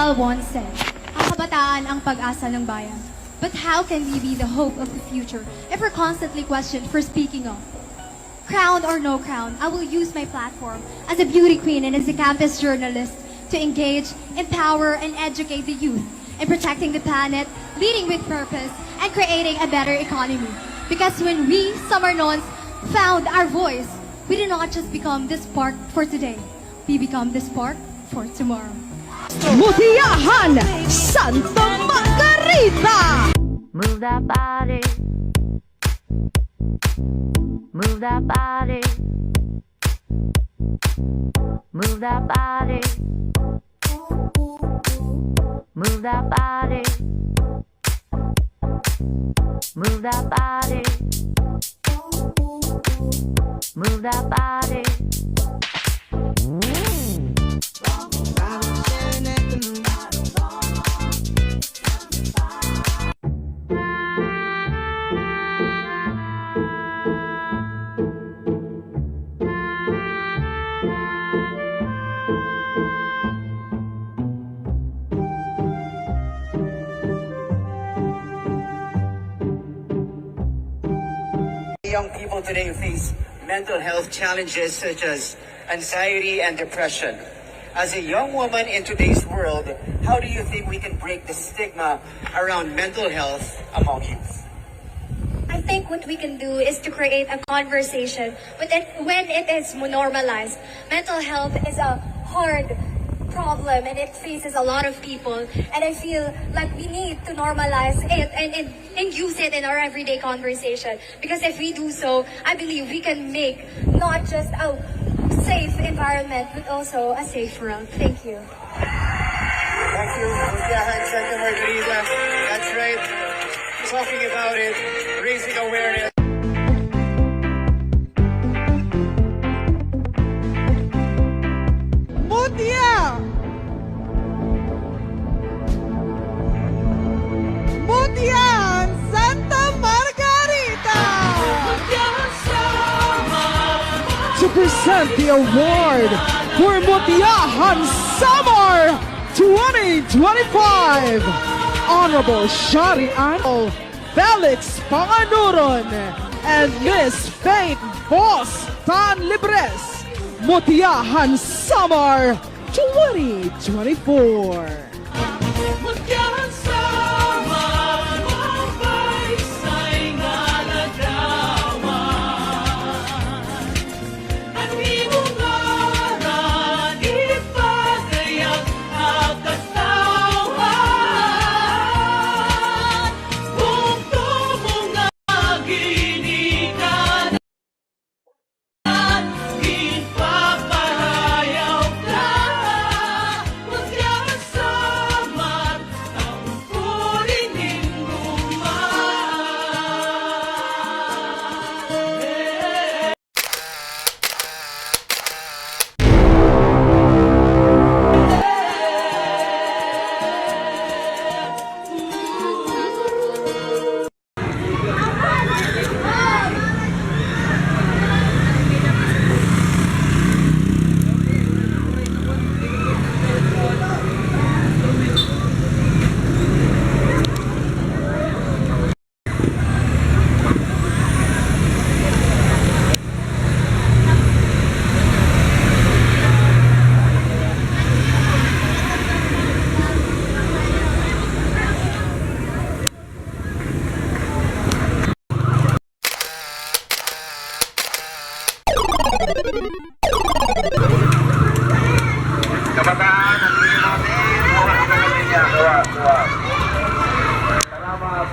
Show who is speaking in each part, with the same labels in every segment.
Speaker 1: Rizal once said, ang kabataan ang pag-asa ng bayan. But how can we be the hope of the future if we're constantly questioned for speaking up? Crown or no crown, I will use my platform as a beauty queen and as a campus journalist to engage, empower, and educate the youth in protecting the planet, leading with purpose, and creating a better economy. Because when we, Samarnons, found our voice, we did not just become the spark for today, we become the spark for tomorrow.
Speaker 2: MUTYA Han Santa Margarita!
Speaker 3: Move that body. Move that body. Move that body. Move that body. Move that body. Move that body.
Speaker 4: Young people today face mental health challenges such as anxiety and depression. As a young woman in today's world, how do you think we can break the stigma around mental health among youth?
Speaker 5: I think what we can do is to create a conversation, but when it is normalized. Mental health is a hard problem and it faces a lot of people, and I feel like we need to normalize it and use it in our everyday conversation, because if we do so, I believe we can make not just a safe environment but also a safe world. Thank you.
Speaker 4: Thank you, MUTYA Han Santa Margarita. That's right. Talking about it, raising awareness.
Speaker 2: MUTYA Han Santa Margarita! To present the award for MUTYA Han Samar 2025, Honorable Shari Ann, Felix Panganuron, and Miss Faith Boss Tan Libres, MUTYA Han Samar 2024.
Speaker 6: Kabataan, nagbigay namin, bukas na namin niya. Salamat.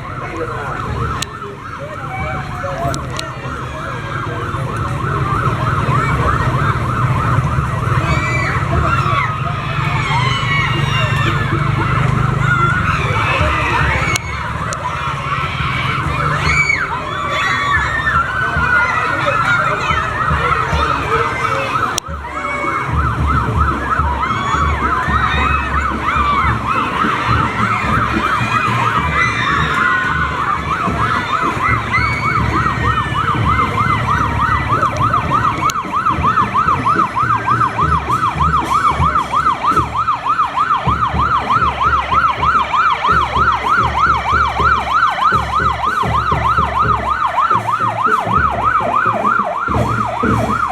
Speaker 6: Wow!